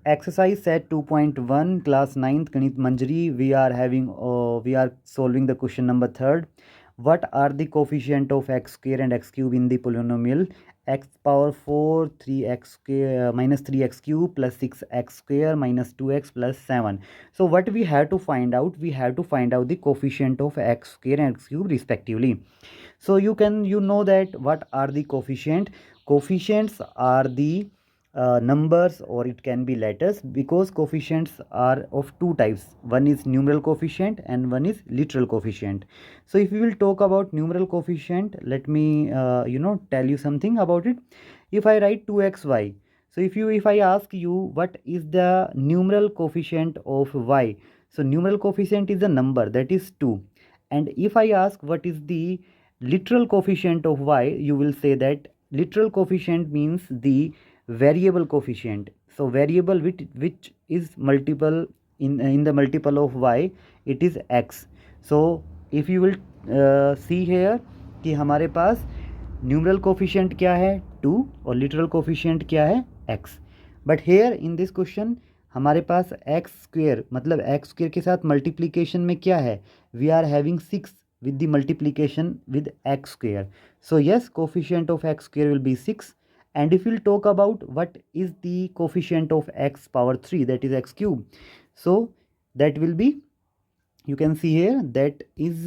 Exercise set 2.1 class 9th Ganita Manjari. We are solving the question number 3rd. What are the coefficient of x square and x cube in the polynomial x power 4 3x square minus 3x cube plus 6x square minus 2x plus 7? So what we have to find out? We have to find out the coefficient of x square and x cube respectively. So you know that what are the coefficient? Coefficients are the numbers, or it can be letters, because coefficients are of two types. One is numeral coefficient and one is literal coefficient. So if we will talk about numeral coefficient, let me tell you something about it. If I write 2xy, so if I ask you what is the numeral coefficient of y, so numeral coefficient is a number, that is 2. And if I ask what is the literal coefficient of y, you will say that literal coefficient means the variable coefficient. So variable which is multiple in the multiple of y, it is x. So if you will see here कि हमारे पास numeral coefficient क्या है 2 और literal coefficient क्या है x. But here in this question हमारे पास x square, मतलब एक्स स्क्वेयर के साथ मल्टीप्लिकेशन में क्या है, we are having 6 with the multiplication with x square. So yes, coefficient of x square will be 6. And if we'll talk about what is the coefficient of x power 3, that is x cube, so that will be, you can see here, that is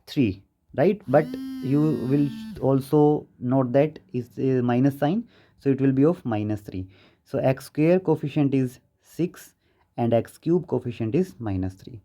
3, right? But you will also note that is a minus sign, so it will be of minus 3. So x square coefficient is 6 and x cube coefficient is minus 3.